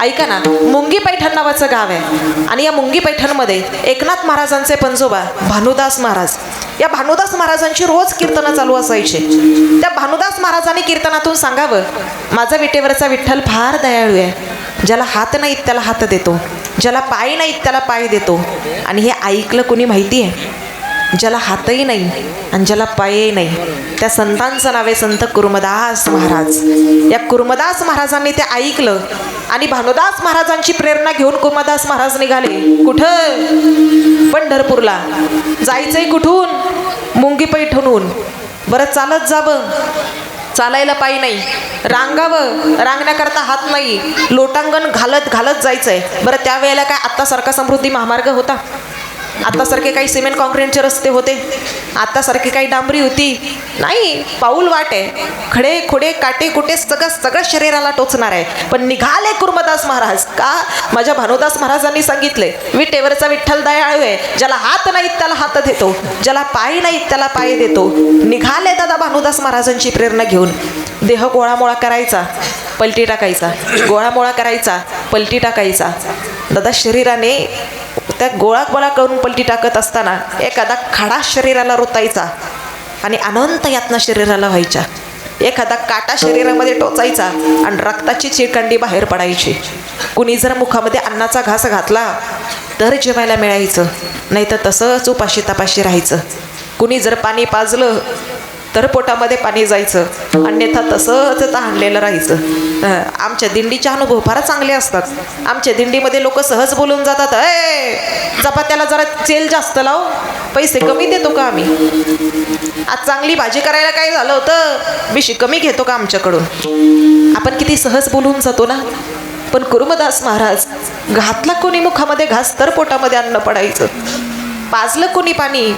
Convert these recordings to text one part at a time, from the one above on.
ऐका ना, मुंगी पैठण नावाचं गाव आहे आणि या मुंगी पैठणमध्ये एकनाथ महाराजांचे पंजोबा भानुदास महाराज, या भानुदास महाराजांची रोज कीर्तनं चालू असायचे. त्या भानुदास महाराजांनी कीर्तनातून सांगावं, माझा विटेवरचा विठ्ठल फार दयाळू आहे, ज्याला हात नाहीत त्याला हात देतो, ज्याला पाय नाहीत त्याला पाय देतो. आणि हे ऐकलं कोणी माहिती आहे? ज्याला हातही नाही आणि ज्याला पायही नाही, त्या संतांचं नाव आहे संत कुर्मदास महाराज. या कुर्मदास महाराजांनी ते ऐकलं आणि भानुदास महाराजांची प्रेरणा घेऊन कुर्मदास महाराज निघाले. कुठं? पंढरपूरला. जायचंय कुठून? मुंगी पैठणहून. बरं चालत जावं, चालायला पायी नाही, रांगावं, रांगण्याकरता हात नाही, लोटांगण घालत घालत जायचंय. बरं त्यावेळेला काय आत्तासारखा समृद्धी महामार्ग होता? आत्तासारखे काही सिमेंट कॉन्क्रीटचे रस्ते होते? आत्तासारखी काही डांबरी होती? नाही. पाऊल वाट आहे, खडे खोडे काटे कुटे सगळं शरीराला टोचणार आहे. पण निघाले कुर्मदास महाराज. का? माझ्या भानुदास महाराजांनी सांगितले, विटेवरचा विठ्ठल दयाळू आहे, ज्याला हात नाहीत त्याला हात देतो, ज्याला पाय नाहीत त्याला पाय देतो. निघाले दादा भानुदास महाराजांची प्रेरणा घेऊन. देह गोळामोळा करायचा, पलटी टाकायचा, गोळामोळा करायचा, पलटी टाकायचा. दादा शरीराने त्या गोळा करून पलटी टाकत असताना एखादा खडा शरीराला रोतायचा आणि अनंत यातना शरीराला व्हायच्या. एखादा काटा शरीरामध्ये टोचायचा आणि रक्ताची चिळकांडी बाहेर पडायची. कुणी जर मुखामध्ये अन्नाचा घास घातला तर जेवायला मिळायचं, नाही तर तसंच उपाशी तपाशी राहायचं. कुणी जर पाणी पाजलं तर पोटामध्ये पाणी जायचं, अन्यथा तसंच तहानलेलं राहायचं. आमच्या दिंडीचे अनुभव फार चांगले असतात. आमच्या दिंडीमध्ये लोक सहज बोलून जातात, चपात्याला जरा तेल जास्त लाव, पैसे कमी देतो का आम्ही? आज चांगली भाजी करायला काय झालं होतं, बिशी कमी घेतो का आमच्याकडून? आपण किती सहज बोलून जातो ना. पण कुर्मदास महाराज, घातला कोणी मुखामध्ये घास तर पोटामध्ये अन्न पडायचं, पाजलं कोणी पाणी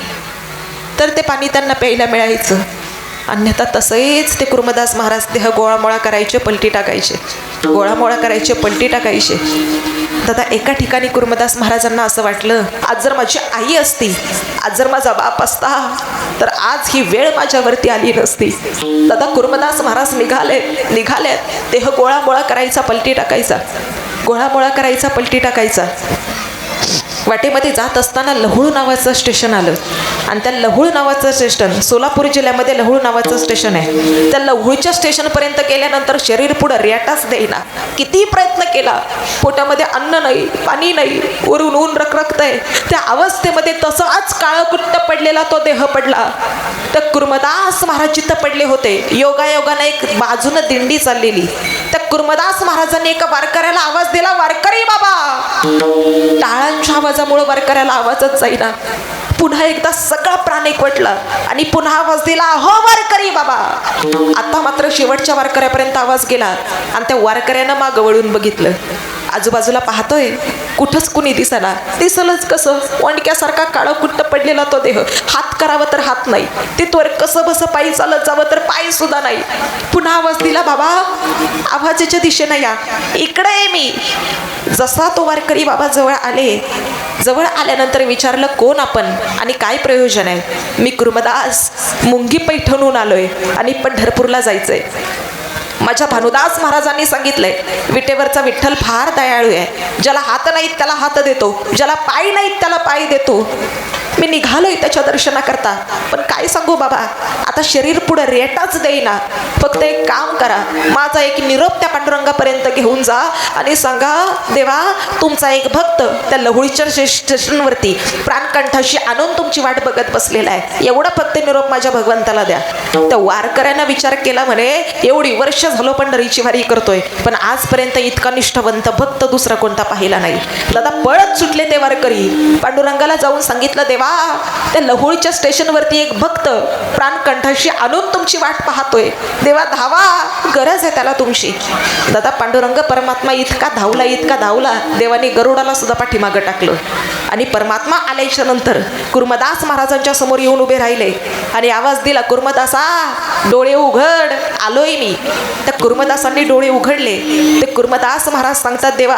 तर ते पाणी त्यांना प्यायला मिळायचं, अन्यथा तसेच ते कुर्मदास महाराज देह गोळामोळा करायचे, पलटी टाकायचे, गोळामोळा करायचे, पलटी टाकायचे. दादा एका ठिकाणी कुर्मदास महाराजांना असं वाटलं, आज जर माझी आई असती, आज जर माझा बाप असता, तर आज ही वेळ माझ्यावरती आली नसती. दादा कुर्मदास महाराज निघाले देह गोळामोळा करायचा, पलटी टाकायचा, गोळामोळा करायचा, पलटी टाकायचा. वाटेमध्ये जात असताना लहुळ नावाचं स्टेशन आलं आणि त्या लहुळ नावाचं स्टेशन सोलापूर जिल्ह्यामध्ये लहुळ नावाचं स्टेशन आहे. त्या लहुळच्या स्टेशनपर्यंत गेल्यानंतर शरीर पुढं रेटाच देईना. किती प्रयत्न केला, पोटामध्ये अन्न नाही, पाणी नाही, वरून ऊन रखरखतंय. त्या अवस्थेमध्ये तसाच काळकुट्ट पडलेला तो देह पडला. तर कुर्मदास महाराज जिथं पडले होते, योगायोगानं एक बाजूनं दिंडी चाललेली. त्या कुर्मदास महाराजांनी एका वारकऱ्याला आवाज दिला, वारकरी बाबा. टाळांच्या आवाजामुळे वारकऱ्याला आवाजच जाईना. पुन्हा एकदा सगळा प्राण एकवटला आणि पुन्हा आवाज दिला, हो वारकरी बाबा. आता मात्र शेवटच्या वारकऱ्यापर्यंत आवाज गेला आणि त्या वारकऱ्यानं मागं वळून बघितलं. आजूबाजूला पाहतोय, कुठंच कुणी दिसना. दिसलंच कसं? वणक्यासारखा काळकुट्ट पडलेला तो देह. हात करावं तर हात नाही, तिथवर कसं बसं पायी चालत जावं तर पाय सुद्धा नाही. पुन्हा आवाज दिला, बाबा आवाजाच्या दिशेनं या, इकडे आहे मी. जसा तो वारकरी बाबा जवळ आल्यानंतर विचारलं, कोण आपण आणि काय प्रयोजन आहे? मी कुर्मदास मुंगी पैठणहून आलोय आणि पंढरपूरला जायचंय. माझ्या भानुदास महाराजांनी सांगितलंय, विटेवरचा विठ्ठल फार दयाळू आहे, ज्याला हात नाहीत त्याला हात देतो, ज्याला पाय नाहीत त्याला पाय देतो. मी निघालोय त्याच्या दर्शनाकरता. पण काय सांगू बाबा, आता शरीर पुढं रेटाच देईना. फक्त एक काम करा, माझा एक निरोप त्या पांडुरंगापर्यंत घेऊन जा आणि सांगा, देवा तुमचा एक भक्त त्या लहुळीच्या स्टेशनवरती प्राणकंठाशी आणून तुमची वाट बघत बसलेला आहे. एवढा फक्त निरोप माझ्या भगवंताला द्या. त्या वारकऱ्यानं विचार केला, म्हणे एवढी वर्ष झालो पंढरीची वारी करतोय, पण आजपर्यंत इतका निष्ठावंत भक्त दुसरा कोणता पाहिला नाही. दादा पळत सुटले ते वारकरी. पांडुरंगाला जाऊन सांगितलं, देवा त्या लहुळच्या स्टेशनवरती एक भक्त प्राणकंठाशी आणून तुमची वाट पाहतोय, देवा धावा, गरज आहे त्याला तुमची. दादा पांडुरंग परमात्मा इतका धावला, देवाने गरुडाला सुद्धा पाठीमागं टाकलं. आणि परमात्मा आल्याच्या नंतर कुर्मदास महाराजांच्या समोर येऊन उभे राहिले आणि आवाज दिला, कुर्मदासा डोळे उघड, आलोय मी. त्या कुर्मदासांनी डोळे उघडले. ते कुर्मदास महाराज सांगतात, देवा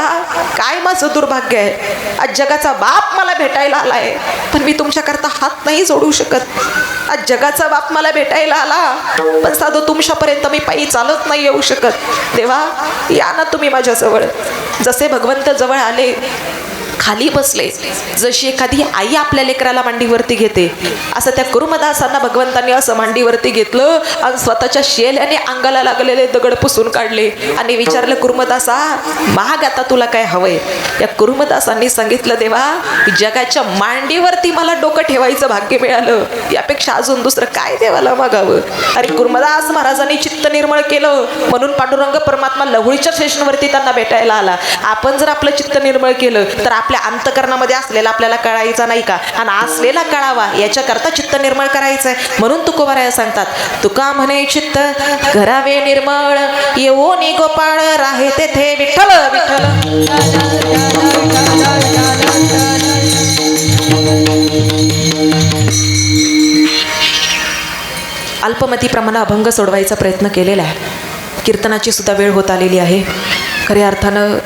काय माझं दुर्भाग्य आहे, आज जगाचा बाप मला भेटायला आलाय, पण मी तुमच्याकरता हात नाही जोडू शकत. आज जगाचा बाप मला भेटायला आला, पण साधं तुमच्यापर्यंत मी पायी चालत नाही येऊ शकत. देवा या ना तुम्ही माझ्याजवळ. जसे भगवंत जवळ आले, खाली बसले. जशी एखादी आई आपल्या लेकराला मांडीवरती घेते, असं त्या कुर्मदासांना भगवंतांनी असं मांडीवरती घेतलं आणि स्वतःच्या शेल्याने अंगाला लागलेले दगड पुसून काढले आणि विचारलं, कुर्मदासा माग आता तुला काय हवंय? या कुर्मदासांनी सांगितलं, देवा जगाच्या मांडीवरती मला डोकं ठेवायचं भाग्य मिळालं, यापेक्षा अजून दुसरं काय देवाला मागावं? आणि कुर्मदास महाराजांनी चित्त निर्मळ केलं, म्हणून पांडुरंग परमात्मा लहुळीच्या स्टेशनवरती त्यांना भेटायला आला. आपण जर आपलं चित्त निर्मळ केलं तर आपल्या अंतकरणामध्ये असलेला आपल्याला कळायचा नाही का? आणि असलेला कळावा याच्याकरता चित्त निर्मळ करायचंय. म्हणून तुकोबाराया सांगतात, तुका म्हणे चित्त करावे निर्मळ, येऊनी गोपाळ राहे तेथे विठ्ठल विठ्ठल. अल्पमतीप्रमाणे अभंग सोडवायचा प्रयत्न केलेला आहे. कीर्तनाची सुद्धा वेळ होत आलेली आहे. खऱ्या अर्थानं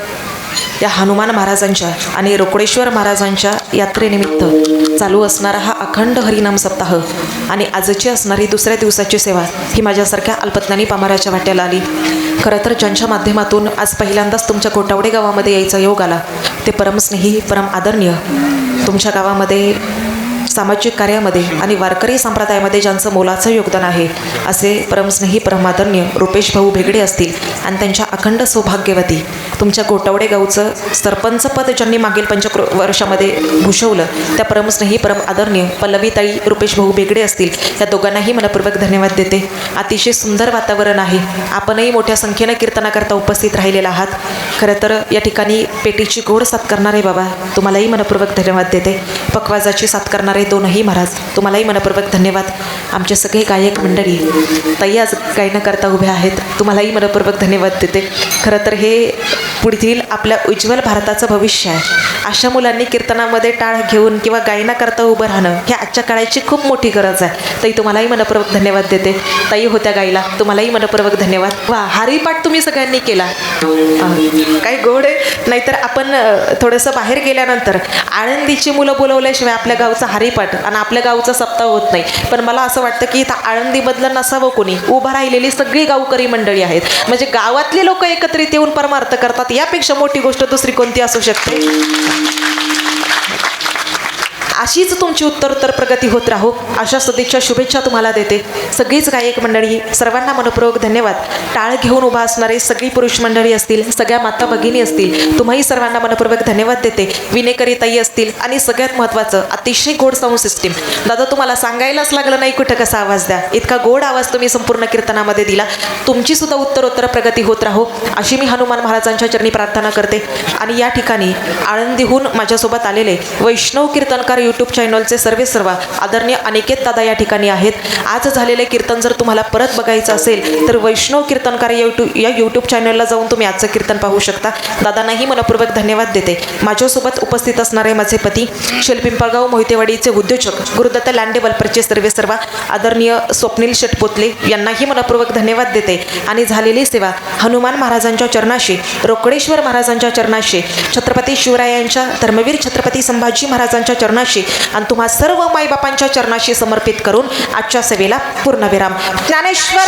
या हनुमान महाराजांच्या आणि रोकडेश्वर महाराजांच्या यात्रेनिमित्त चालू असणारा हा अखंड हरिनाम सप्ताह आणि आजची असणारी दुसऱ्या दिवसाची सेवा ही माझ्यासारख्या अल्पज्ञानी पामाराच्या वाट्याला आली. खरं तर ज्यांच्या माध्यमातून आज पहिल्यांदाच तुमच्या कोटावडे गावामध्ये यायचा योग आला, ते परमस्नेही परम आदरणीय तुमच्या गावामध्ये सामाजिक कार्यामध्ये आणि वारकरी संप्रदायामध्ये ज्यांचं मोलाचं योगदान आहे, असे परमस्नेही परमादरणीय रुपेश भाऊ भेगडे असतील आणि त्यांच्या अखंड सौभाग्यवती तुमच्या गोटावडे गावचं सरपंच पद ज्यांनी मागील वर्षामध्ये भूषवलं, त्या परमस्नेही परम आदरणीय पल्लवीताई रुपेश भाऊ भेगडे असतील. या दोघांनाही मनपूर्वक धन्यवाद देते. अतिशय सुंदर वातावरण आहे. आपणही मोठ्या संख्येनं कीर्तनाकरता उपस्थित राहिलेला आहात. खरं तर या ठिकाणी पेटीची गोड साथ करणारे बाबा तुम्हालाही मनपूर्वक धन्यवाद देते. पखवाजाची साथ करणारे दोनही महाराज तुम्हालाही मनपूर्वक धन्यवाद. आमचे सगळे गायक मंडळी ताई आज गायनाकरता उभ्या आहेत, तुम्हालाही मनपूर्वक धन्यवाद देते. खरं तर हे पुढील आपल्या उज्ज्वल भारताचं भविष्य आहे. अशा मुलांनी कीर्तनामध्ये टाळ घेऊन किंवा गायनाकरता उभं राहणं हे आजच्या काळाची खूप मोठी गरज आहे. ताई तुम्हालाही मनपूर्वक धन्यवाद देते. ताई होत्या गायला, तुम्हालाही मनपूर्वक धन्यवाद. वा हरिपाठ तुम्ही सगळ्यांनी केला, काय गोड आहे. नाहीतर आपण थोडंसं बाहेर गेल्यानंतर आळंदीची मुलं बोलवल्याशिवाय आपल्या गावचा हरिपाठ आणि आपल्या गावचा सप्ताह होत नाही. पण मला असं वाटतं की इथं आळंदीमधलं नसावं कोणी, उभं राहिलेली सगळी गावकरी मंडळी आहेत, म्हणजे गावातले लोक एकत्रित येऊन परमार्थ करतात, यापेक्षा मोठी गोष्ट दुसरी कोणती असू शकते? अशीच तुमची उत्तरोत्तर प्रगती होत राहो, अशा सदिच्छा शुभेच्छा तुम्हाला देते. सगळीच गायक मंडळी सर्वांना मनपूर्वक धन्यवाद. टाळ घेऊन उभा असणारे सगळी पुरुष मंडळी असतील, सगळ्या माता भगिनी असतील, तुम्हाही सर्वांना मनपूर्वक धन्यवाद देते. विनेकरी ताई असतील आणि सगळ्यात महत्त्वाचं अतिशय गोड साऊंड सिस्टीम. दादा तुम्हाला सांगायलाच लागलं नाही कुठं कसा आवाज द्या, इतका गोड आवाज तुम्ही संपूर्ण कीर्तनामध्ये दिला. तुमची सुद्धा उत्तरोत्तर प्रगती होत राहो अशी मी हनुमान महाराजांच्या चरणी प्रार्थना करते. आणि या ठिकाणी आळंदीहून माझ्यासोबत आलेले वैष्णव कीर्तनकार यूट्यूब चॅनलचे सर्व आदरणीय अनिकेत दादा या ठिकाणी आहेत. आज झालेले कीर्तन जर तुम्हाला परत बघायचं असेल तर वैष्णव कीर्तनकार या यूट्यूब चॅनलला जाऊन तुम्ही आजचं कीर्तन पाहू शकता. दादांनाही मनपूर्वक धन्यवाद देते. माझ्यासोबत उपस्थित असणारे माझे पती शेलपिंपळगाव मोहितेवाडीचे उद्योजक गुरुदत्त लांडे वलपरचे सर्व आदरणीय स्वप्नील शेटपोतले यांनाही मनपूर्वक धन्यवाद देते. आणि झालेली सेवा हनुमान महाराजांच्या चरणाशी, रोकडेश्वर महाराजांच्या चरणाशी, छत्रपती शिवरायांच्या धर्मवीर छत्रपती संभाजी महाराजांच्या चरणाशी आणि तुम्हा सर्व माईबापांच्या चरणाशी समर्पित करून आजच्या सेवेला पूर्णविराम. ज्ञानेश्वर